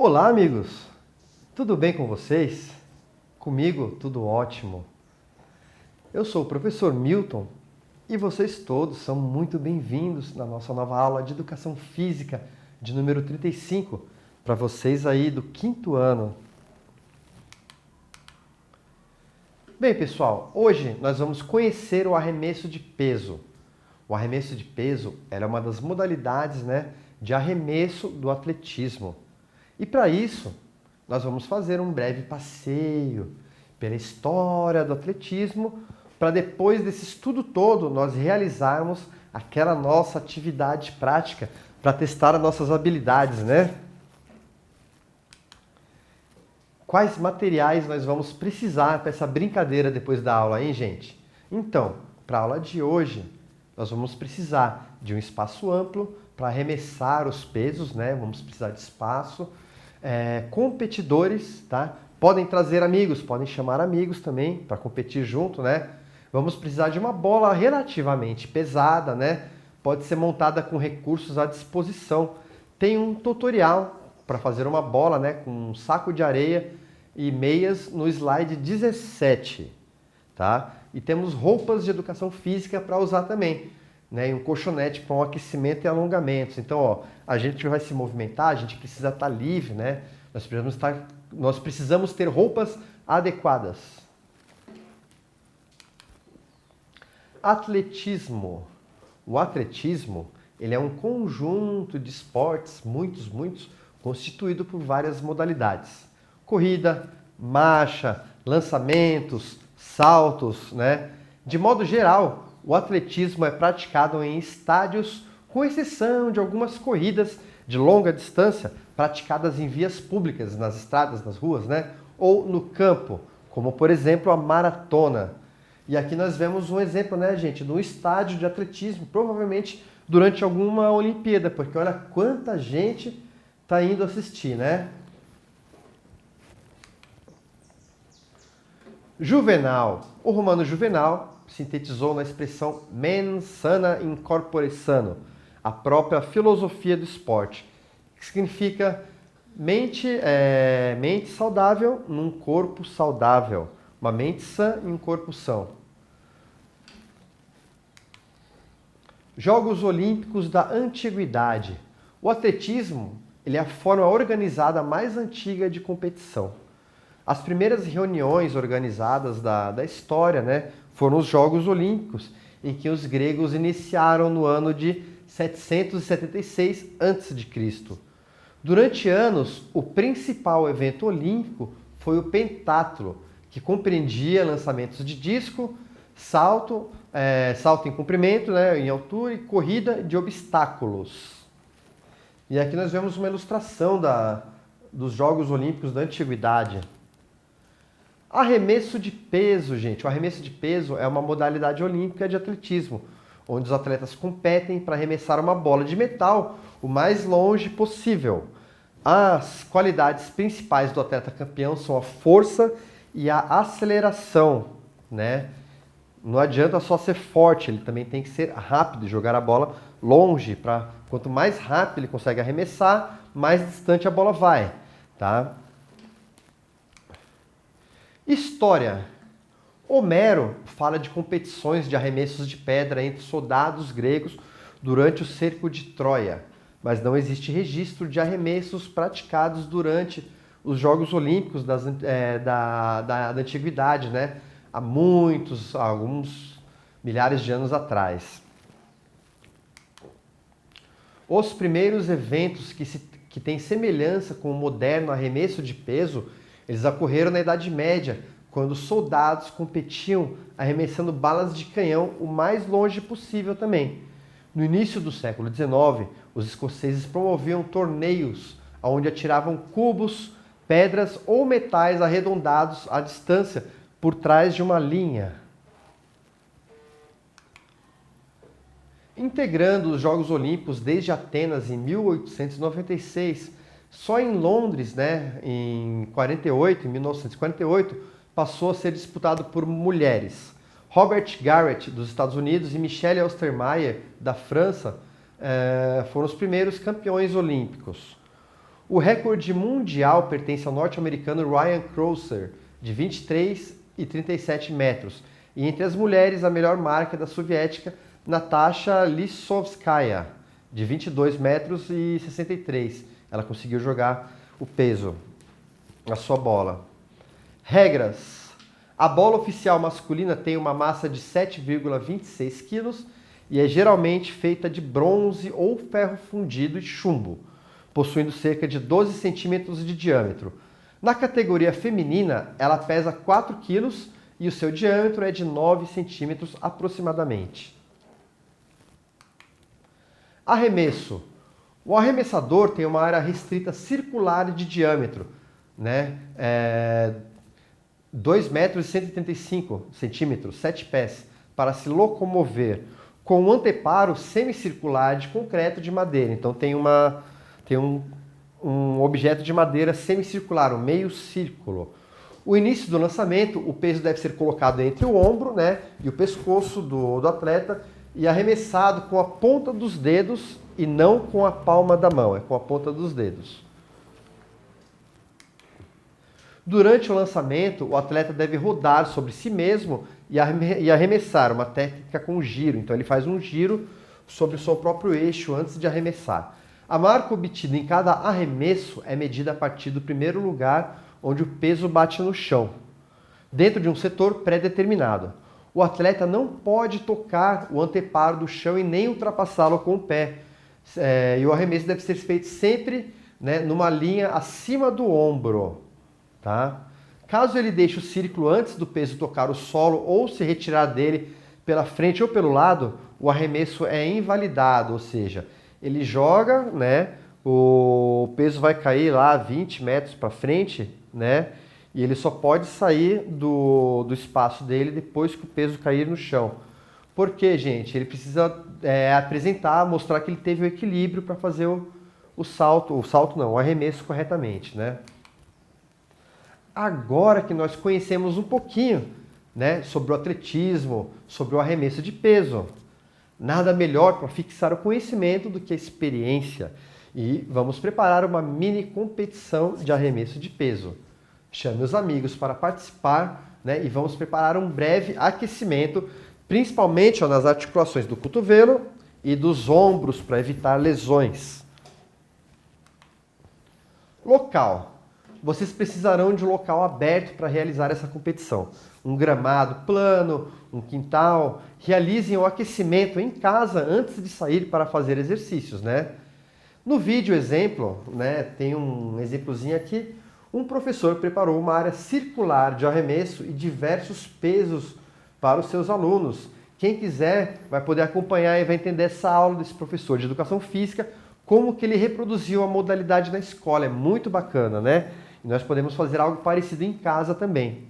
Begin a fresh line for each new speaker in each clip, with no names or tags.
Olá, amigos! Tudo bem com vocês? Comigo, tudo ótimo. Eu sou o professor Milton e vocês todos são muito bem-vindos na nossa nova aula de Educação Física de número 35, para vocês aí do quinto ano. Bem, pessoal, hoje nós vamos conhecer o arremesso de peso. O arremesso de peso é uma das modalidades, de arremesso do atletismo. E para isso, nós vamos fazer um breve passeio pela história do atletismo, para depois desse estudo todo nós realizarmos aquela nossa atividade prática para testar as nossas habilidades, né? Quais materiais nós vamos precisar para essa brincadeira depois da aula, hein, gente? Então, para a aula de hoje, nós vamos precisar de um espaço amplo para arremessar os pesos, né? Vamos precisar de espaço. Competidores, tá? Podem trazer amigos, podem chamar amigos também para competir junto, né? Vamos precisar de uma bola relativamente pesada, né? Pode ser montada com recursos à disposição. Tem um tutorial para fazer uma bola, né, com um saco de areia e meias no slide 17, tá? E temos roupas de educação física para usar também, né? E um colchonete para um aquecimento e alongamentos. Então, ó, a gente vai se movimentar, a gente precisa estar livre, né? Nós precisamos ter roupas adequadas. Atletismo. O atletismo, ele é um conjunto de esportes, muitos, constituído por várias modalidades. Corrida, marcha, lançamentos, saltos, né? De modo geral, o atletismo é praticado em estádios, com exceção de algumas corridas de longa distância praticadas em vias públicas, nas estradas, nas ruas, né? Ou no campo, como por exemplo a maratona. E aqui nós vemos um exemplo, né, gente, de um estádio de atletismo, provavelmente durante alguma Olimpíada, porque olha quanta gente está indo assistir, né? Juvenal. O romano Juvenal sintetizou na expressão mens sana in corpore sano, a própria filosofia do esporte, que significa mente saudável num corpo saudável, uma mente sã em um corpo são. Jogos Olímpicos da Antiguidade. O atletismo ele é a forma organizada mais antiga de competição. As primeiras reuniões organizadas da história, né, foram os Jogos Olímpicos, em que os gregos iniciaram no ano de 776 a.C. Durante anos, o principal evento olímpico foi o pentatlo, que compreendia lançamentos de disco, salto em comprimento, né, em altura e corrida de obstáculos. E aqui nós vemos uma ilustração dos Jogos Olímpicos da Antiguidade. Arremesso de peso, gente. O arremesso de peso é uma modalidade olímpica de atletismo, onde os atletas competem para arremessar uma bola de metal o mais longe possível. As qualidades principais do atleta campeão são a força e a aceleração, né? Não adianta só ser forte, ele também tem que ser rápido e jogar a bola longe. Quanto mais rápido ele consegue arremessar, mais distante a bola vai, tá? História. Homero fala de competições de arremessos de pedra entre soldados gregos durante o cerco de Troia, mas não existe registro de arremessos praticados durante os Jogos Olímpicos da Antiguidade, né? Há alguns milhares de anos atrás. Os primeiros eventos que têm semelhança com o moderno arremesso de peso, eles ocorreram na Idade Média, quando soldados competiam arremessando balas de canhão o mais longe possível também. No início do século XIX, os escoceses promoviam torneios onde atiravam cubos, pedras ou metais arredondados à distância por trás de uma linha. Integrando os Jogos Olímpicos desde Atenas em 1896, só em Londres, né, em 1948, passou a ser disputado por mulheres. Robert Garrett, dos Estados Unidos, e Michelle Ostermayer, da França, foram os primeiros campeões olímpicos. O recorde mundial pertence ao norte-americano Ryan Crouser, de 23 e 37 metros. E entre as mulheres, a melhor marca é da soviética Natasha Lissovskaya, de 22 metros e 63. Ela conseguiu jogar o peso, a sua bola. Regras. A bola oficial masculina tem uma massa de 7,26 kg e é geralmente feita de bronze ou ferro fundido e chumbo, possuindo cerca de 12 centímetros de diâmetro. Na categoria feminina, ela pesa 4 kg e o seu diâmetro é de 9 centímetros aproximadamente. Arremesso. O arremessador tem uma área restrita circular de diâmetro, né? 2 metros e 185 centímetros, 7 pés, para se locomover, com um anteparo semicircular de concreto de madeira. Então tem um objeto de madeira semicircular, um meio círculo. O início do lançamento, o peso deve ser colocado entre o ombro, né, e o pescoço do atleta e arremessado com a ponta dos dedos e não com a palma da mão, é com a ponta dos dedos. Durante o lançamento, o atleta deve rodar sobre si mesmo e arremessar, uma técnica com giro. Então ele faz um giro sobre o seu próprio eixo antes de arremessar. A marca obtida em cada arremesso é medida a partir do primeiro lugar onde o peso bate no chão, dentro de um setor pré-determinado. O atleta não pode tocar o anteparo do chão e nem ultrapassá-lo com o pé. E o arremesso deve ser feito sempre, né, numa linha acima do ombro. Tá? Caso ele deixe o círculo antes do peso tocar o solo ou se retirar dele pela frente ou pelo lado, o arremesso é invalidado, ou seja, ele joga, né, o peso vai cair lá 20 metros para frente, né, e ele só pode sair do espaço dele depois que o peso cair no chão. Por quê, gente? Ele precisa apresentar, mostrar que ele teve o equilíbrio para fazer o arremesso corretamente, né? Agora que nós conhecemos um pouquinho, né, sobre o atletismo, sobre o arremesso de peso, nada melhor para fixar o conhecimento do que a experiência. E vamos preparar uma mini competição de arremesso de peso. Chame os amigos para participar, né, e vamos preparar um breve aquecimento, principalmente nas articulações do cotovelo e dos ombros para evitar lesões. Local. Vocês precisarão de um local aberto para realizar essa competição. Um gramado plano, um quintal. Realizem o aquecimento em casa antes de sair para fazer exercícios, né? No vídeo exemplo, né, tem um exemplozinho aqui. Um professor preparou uma área circular de arremesso e diversos pesos para os seus alunos. Quem quiser vai poder acompanhar e vai entender essa aula desse professor de educação física, como que ele reproduziu a modalidade na escola. É muito bacana, né? E nós podemos fazer algo parecido em casa também.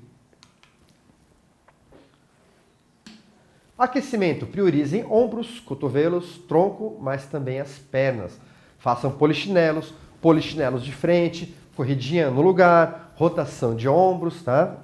Aquecimento. Priorizem ombros, cotovelos, tronco, mas também as pernas. Façam polichinelos, polichinelos de frente, corridinha no lugar, rotação de ombros, tá?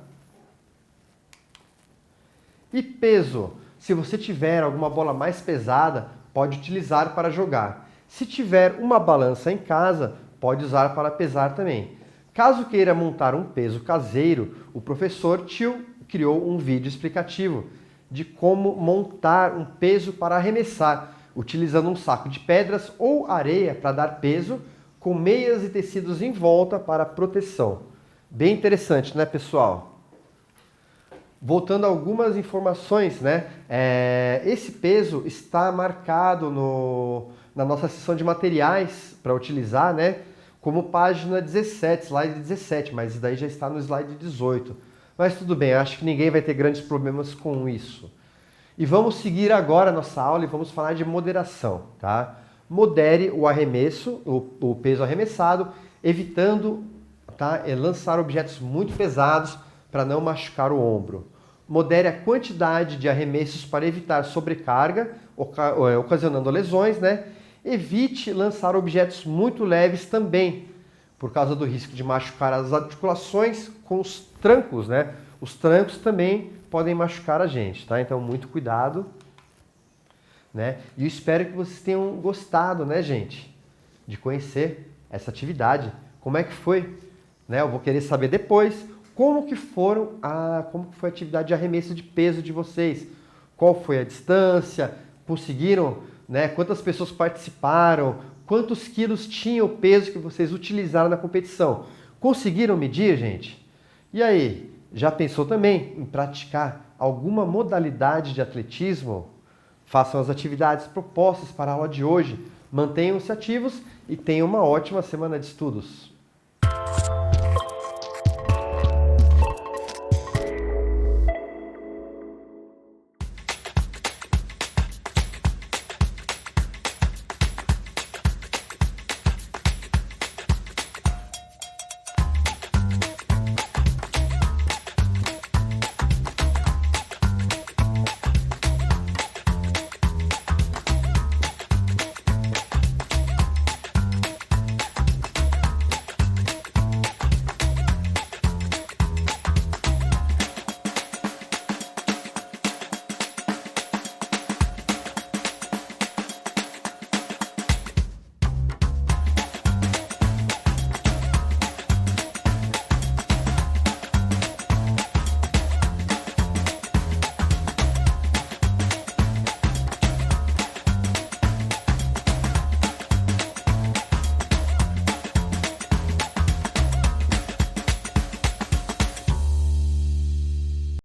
E peso. Se você tiver alguma bola mais pesada, pode utilizar para jogar. Se tiver uma balança em casa, pode usar para pesar também. Caso queira montar um peso caseiro, o professor Tio criou um vídeo explicativo de como montar um peso para arremessar, utilizando um saco de pedras ou areia para dar peso, com meias e tecidos em volta para proteção. Bem interessante, né, pessoal? Voltando a algumas informações, né? Esse peso está marcado na nossa seção de materiais para utilizar, né? Como página 17, slide 17, mas isso daí já está no slide 18. Mas tudo bem, acho que ninguém vai ter grandes problemas com isso. E vamos seguir agora a nossa aula e vamos falar de moderação, tá? Modere o arremesso, o peso arremessado, evitando, tá, lançar objetos muito pesados para não machucar o ombro. Modere a quantidade de arremessos para evitar sobrecarga, ocasionando lesões, né? Evite lançar objetos muito leves também, por causa do risco de machucar as articulações com os trancos, né? Os trancos também podem machucar a gente, tá? Então, muito cuidado, né? E eu espero que vocês tenham gostado, né, gente, de conhecer essa atividade Como é que foi? Né? Eu vou querer saber depois como que foi a atividade de arremesso de peso de vocês. Qual foi a distância? Conseguiram, né? Quantas pessoas participaram? Quantos quilos tinha o peso que vocês utilizaram na competição? Conseguiram medir, gente? E aí, já pensou também em praticar alguma modalidade de atletismo? Façam as atividades propostas para a aula de hoje, mantenham-se ativos e tenham uma ótima semana de estudos.